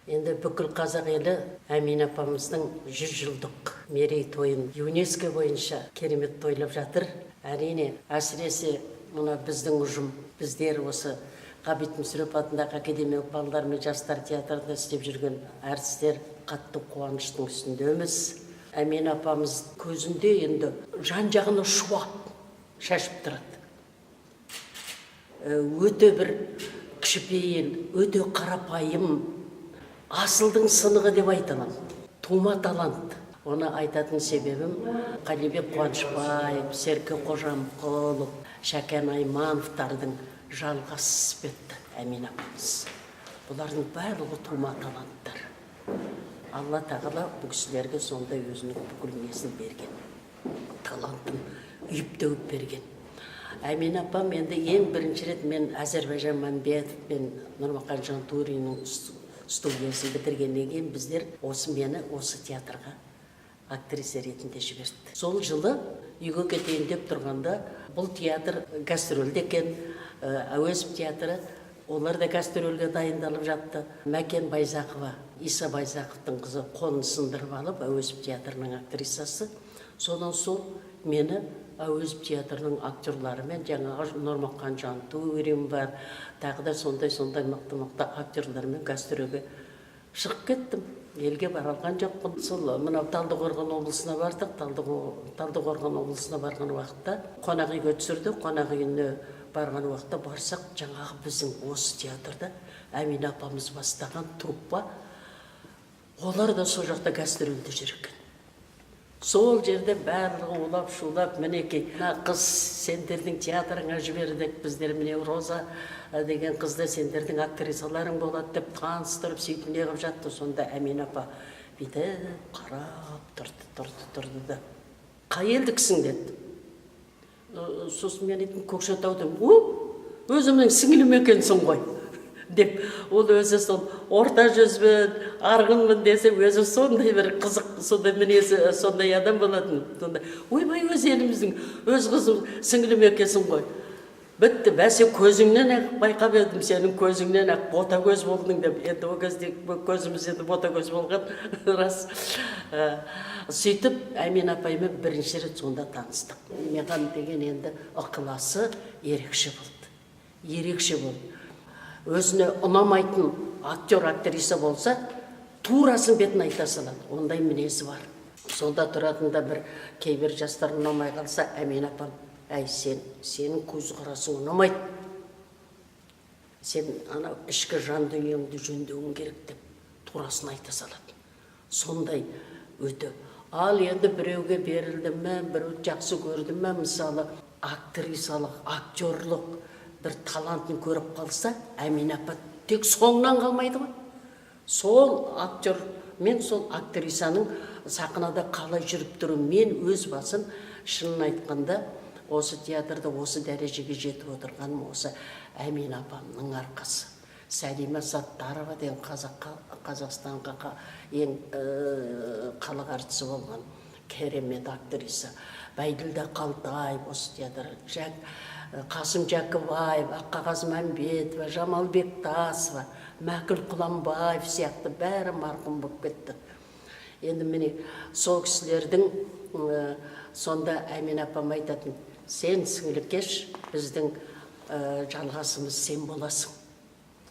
Енді бүкіл қазақ елі Әмина апамыздың 100 жылдық мерейтойын ЮНЕСКО бойынша керемет тойлап жатыр. Әрине, әсіресе мына біздің ұжым, біздер осы Ғабит Мүсірепов атындағы академиялық балалар мен жастар театрында істеп жүрген әртістер қатты қуаныштың үстіндеміз. Әмина апамыз көзінде енді жан-жағына шуақ шашып тұрады. Өте бір кішіпейіл, өте қарапайым, асылдың сынығы деп айтамын. Тума талант. Оны айтатын себебім Қалибек Қуанышбаев, Серке Қожамқұлов, Шәкен Аймановтардың жалғас іспетті Әмина апамыз. Бұлардың барлығы тума таланттар. Алла тағала бұл кісілерге сондай өзінің бүкіл несін берген, талантын үйіп-төгіп берген. Әмина апам енді ең бірінші рет мен Әзірбайжан Мәмбетов пен Нұрмақан Жантуриннің студиясын бітіргеннен кейін біздер мені осы театрға актриса ретінде жіберді. Сол жылы үйге кетейін деп тұрғанда бұл театр гастрольде екен, Әуезов театры, олар да гастрольге дайындалып жатты. Мәкен Байзақова, Иса Байзақовтың қызы қолын сындырып алып, Әуезов театрының актрисасы. Содан сол мені Әуезов театрының актерларымен, жаңағы Нұрмақан Жантурин бар, тағы да сондай мықты актерлармен гастрольге шығып кеттім. Елге бара алған жоқпын. Сол мынау Талдықорған облысына бардық. Талдықорған облысына барған уақытта қонақ үйге түсірді. Қонақ үйіне барған уақытта барсақ, жаңағы біздің осы театрда Әмина апамыз бастаған труппа, олар да сол жақта гастрольде жүр екен. Сол жерде барлығы улап-шулап, мінекей, қыз сендердің театрыңа жібердік, біздер міне Роза деген қызды сендердің актрисаларың болады деп таныстырып, сөйтіп не қылып жатты. Сонда Әмина апа бүйтіп қарап тұрды да, қай елдіксің деді. Сосын мен айттым, Көкшетаудың. Өзімнің сіңілім екенсің ғой деп, ол өзі сол орта жүзбен, арғынмын десе, өзі сондай бір қызық, сондай мінезі, сондай адам болатын. Ойбай, өз еліміздің, өз қызым, сіңілім екенсің ғой. Бітті, бәсе көзіңнен ақ байқап едім, сенің көзіңнен ақ бота көз болдың деп. Енді о кезде көзіміз енді бота көз болған, рас. Сөйтіп, Әмина апаймен бірінші рет сонда таныстық. Маған деген енді ықыласы ерекше болды. Ерекше болды. Өзіне ұнамайтын актер, актриса болса, турасын бетін айта салады. Ондай мінезі бар. Сонда тұратында бір кейбір жастар ұнамай қалса, Әмина апам, әй, сенің көз қарасың ұнамайды. Сен ана ішкі жан дүниеңді жөндеуің керек деп турасын айта салады. Сондай өте. Ал енді біреуге берілді ме, біреу жақсы көрді ме, мысалы, актрисалық, актерлық бір талантын көріп қалса, Әмина апа тек соңынан қалмайды ғой. Сол актер мен сол актрисаның сахнада қалай жүріп тұру, мен өз басым шынын айтқанда осы театрда осы дәрежеге жетіп отырғаным осы Әмина апамның арқасы. Сәлима Саттарова деген Қазақстанға ең халық әртісі болған керемет актриса. Байділда Қалтаев осы театр, Қасым Жәкібаев, Аққағаз Мәмбетова, Жамал Бектасова, Мәкіл Құланбаев сияқты бәрі марқұм болып кетті. Енді міне сол кісілердің сонда Әмина апам айтатын, сен сіңілікеш, біздің жалғасымыз сен боласың.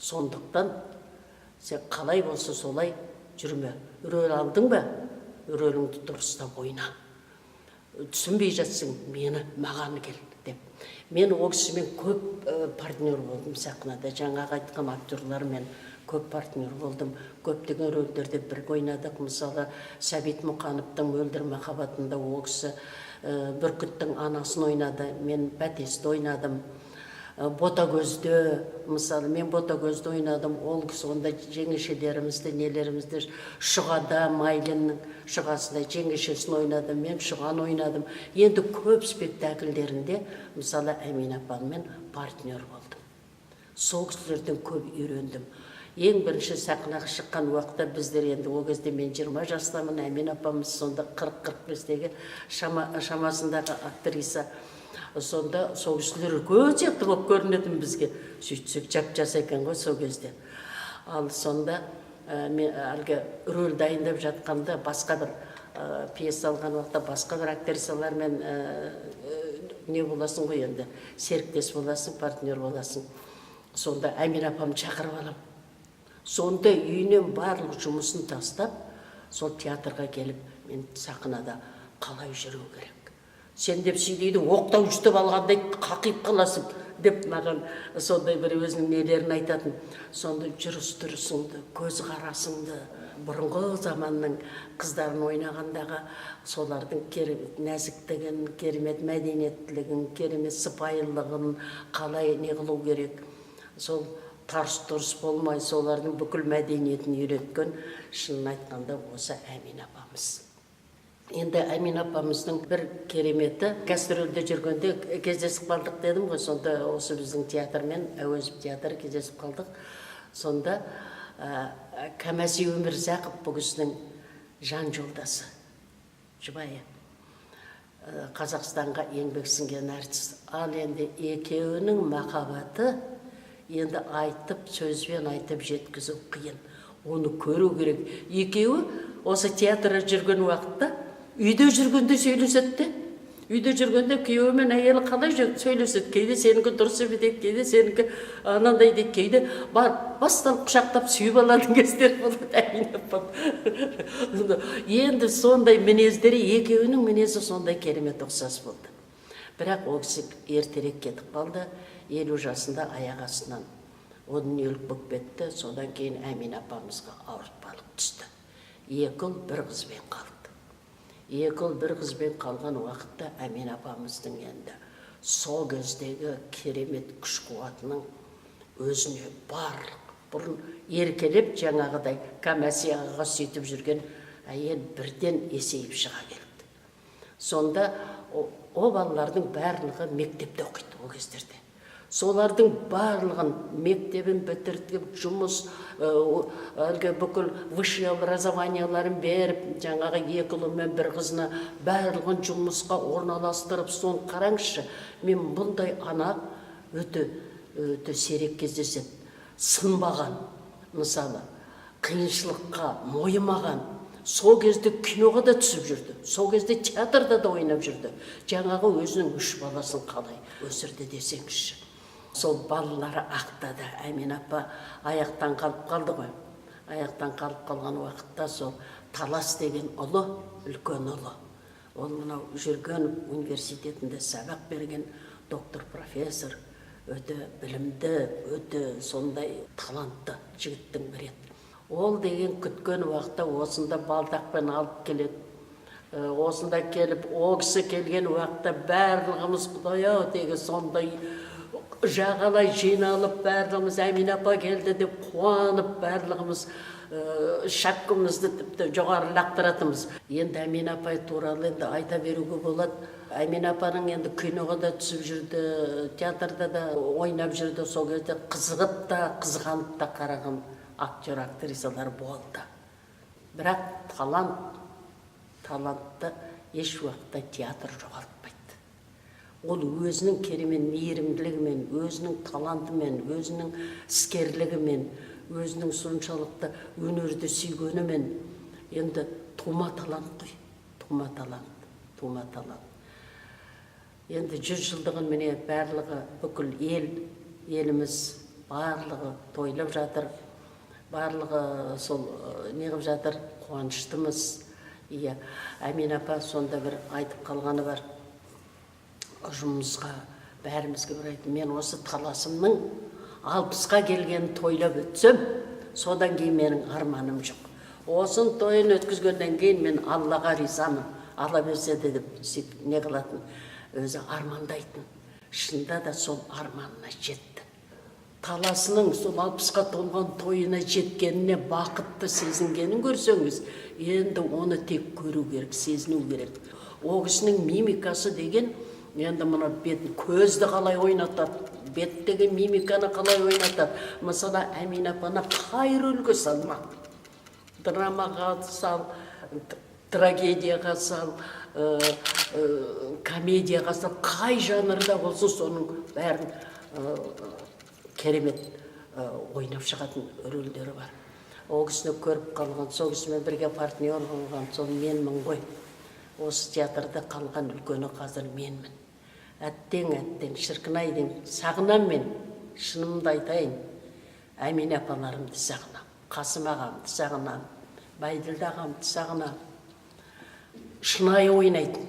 Сондықтан сен қалай болса солай жүрме. Рөл алдың ба, рөліңді дұрыстап ойна. Түсінбей жатсың, маған кел деп. Мен ол кісімен көп партнер болдым сахнада. Жаңағы айтқан актерлармен көп партнер болдым. Көптеген рөлдерде бірге ойнадық. Мысалы, Сәбит Мұқановтың Мөлдір махаббатында ол кісі Бүркіттің анасын ойнады. Мен Бәтесті ойнадым. Ботагөзді, мысалы, мен Ботагөзді ойнадым. Ол кісі онда жеңешелерімізді, нелерімізді Шұғада, Майлиннің Шұғасында жеңешесін ойнадым. Мен Шұғаны ойнадым. Енді көп спектакльдерінде, мысалы, Әмина апаммен партнер болдым. Сол кісілерден көп үйрендім. Ең бірінші сахнаға шыққан уақытта біздер енді ол кезде мен 20 жастамын, Әмина апамыз сонда 40-45-тегі шамасындағы актриса. Сонда сол кісілер үлкен сияқты болып көрінетін бізге. Сөйтсек жап-жас екен ғой сол кезде. Ал сонда мен әлгі рөл дайындап жатқанда басқа бір пьеса алған уақытта басқа бір актрисалармен не боласың ғой енді, серіктес боласың, партнер боласың. Сонда Әмин апамды шақырып алам. Сонда үйінен барлық жұмысын тастап, сол театрға келіп, мен сахнада қалай жүру керек. Сен деп сөйлейді, оқтау жұтып алғандай қақиып қаласың деп маған сондай бір өзінің нелерін айтатын. Сонда жүріс-тұрысыңды, көз қарасыңды, бұрынғы заманның қыздарын ойнағандағы солардың керемет нәзіктігін, керемет мәдениеттілігін, керемет сыпайылығын қалай не қылу керек. Сол тарс-тұрс болмай, солардың бүкіл мәдениетін үйреткен, шынын айтқанда осы Әмин апамыз. Енді Әмин апамыздың бір кереметі, гастрольде жүргенде кездесіп қалдық дедім ғой, сонда осы біздің театрмен, Әуезов театры кездесіп қалдық. Сонда Кәмәси Өмірзақов бұл кісінің жан жолдасы, жұбайы. Қазақстанға еңбек сіңген артист. Ал енді екеуінің махаббаты енді айтып, сөзбен айтып жеткізу қиын. Оны көру керек. Екеуі осы театрда жүрген уақытта үйде жүргенде сөйлеседі. Үйде жүргенде күйеуі мен әйелі қалай сөйлеседі. Кейде сенікі дұрыс дейді, кейде сенікі анандай дейді, кейде бастан құшақтап сүйіп алатын кездер болады. Әмин апам. Енді сондай мінездері, екеуінің мінезі сондай керемет ұқсас болды. Бірақ ол кісі ертерек кетіп қалды. 50 жасында аяқ астынан дүниелік болып кетті. Содан кейін Әмин апамызға ауыртпалық түсті. 2 ұл 1 қызбен қалды. 2 ұл 1 қызбен қалған уақытта Әмин апамыздың енді сол кездегі керемет күш қуатының өзіне барлық бұрын еркелеп жаңағыдай Кәмәси ағаға сөйтіп жүрген әйел бірден есейіп шыға келді. Сонда о балалардың барлығы мектепте оқиды ол кездерде. Солардың барлығын мектебін бітіртіп, жұмыс, әлгі бүкіл высшее образованияларын беріп, жаңағы 2 ұлы мен 1 қызына барлығын жұмысқа орналастырып, соны қараңызшы, мен бұндай ана өте сирек кездеседі. Сынбаған, мысалы, қиыншылыққа мойымаған, сол кезде киноға да түсіп жүрді, сол кезде театрда да ойнап жүрді. Жаңағы өзінің 3 баласын қалай өсірді десеңізші. Сол балалары ақтады. Әмин апа аяқтан қалып қалды ғой. Аяқтан қалып қалған уақытта сол Талас деген ұлы, үлкен ұлы. Ол мынау Жүргенов университетінде сабақ берген доктор профессор, өте білімді, өте сондай талантты жігіттің бірі еді. Ол деген күткен уақытта осында балдақпен алып келеді. Осында келіп, ол кісі келген уақытта барлығымыз Құдай-ау деген сондай жағалай жиналып, барлығымыз Әмин апа келді деп қуанып, барлығымыз шапкамызды тіпті жоғары лақтыратымыз. Енді Әмин апай туралы енді айта беруге болады. Әмин апаның енді киноға да түсіп жүрді, театрда да ойнап жүрді. Сол кезде қызығып та, қызғанып та қараған актер, актрисалар болды. Бірақ талантты еш уақытта театр жоғалтпайды. Ол өзінің керемет мейірімділігімен, өзінің талантымен, өзінің іскерлігімен, өзінің соншалықты өнерді сүйгенімен енді тума талант қой. Тума талант. Енді 100 жылдығын міне барлығы бүкіл еліміз барлығы тойлап жатыр. Барлығы сол неғып жатыр, қуаныштымыз. Әмин апа сонда бір айтып қалғаны бар. Ұжымымызға, бәрімізге бір айтты, мен осы Таласымның 60-қа келген тойлап өтсем, содан кейін менің арманым жоқ. Осын тойын өткізгеннен кейін мен Аллаға ризамын, ала берсе де деп не қылатын, өзі армандайтын. Шында да сол арманына жетті. Таласының сол 60-қа толған тойына жеткеніне бақытты сезінгенін көрсеңіз, енді оны тек көру керек, сезіну керек. О кісінің мимикасы деген, енді мұны бетін, көзді қалай ойнатады, беттегі мимиканы қалай ойнатады. Мысалы, Әмин апаны қай рөлге салмақ? Драмаға сал, трагедияға сал, комедияға сал, қай жанрда болсын, соның бәрін керемет ойнап шығатын рөлдері бар. Ол кісіні көріп қалған, сол кісімен бірге партнер болған, сол менмін ғой. Осы театрда қалған үлкені қазір менмін. Әттең, шіркін-ай деймін, сағынам мен, шынымды айтайын. Әмин апаларымды сағынам, Қасым ағамды сағынам, Байділді ағамды сағынам. Шынайы ойнайтын,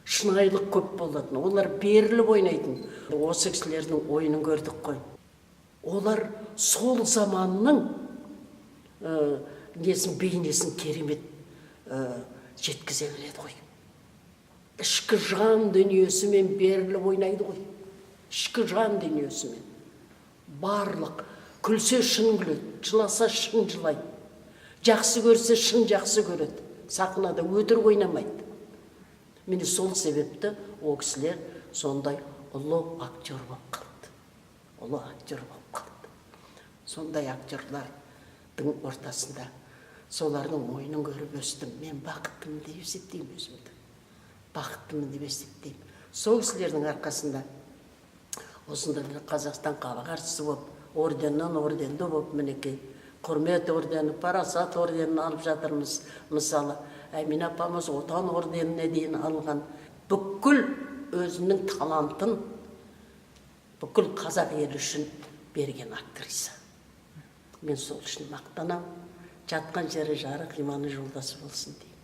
шынайылық көп болатын, олар беріліп ойнайтын. Осы кісілердің ойынын көрдік қой. Олар сол заманның бейнесін керемет жеткізе біледі ғой. Ішкі жан дүниесімен беріліп ойнайды ғой. Ішкі жан дүниесімен. Барлық, күлсе шын күледі, жыласа шын жылайды. Жақсы көрсе шын жақсы көреді. Сахнада өтірік ойнамайды. Мені сол себепті ол кісілер сондай ұлы актер болып қалды. Ұлы актер болып қалды. Сондай актерлардың ортасында солардың ойынын көріп өстім. Мен бақыттымын деп есептеймін өзімді. Бақыттымын деп есептеймін. Сол кісілердің арқасында осында Қазақстан халық әртісі болып, орденнен орденді болып, мінекей құрмет ордені, парасат орденін алып жатырмыз. Мысалы, Әмин апамыз отан орденіне дейін алған. Бүкіл өзінің талантын бүкіл қазақ елі үшін берген актриса. Мен сол үшін мақтанам. Жатқан жері жарық, иманы жолдасы болсын деймін.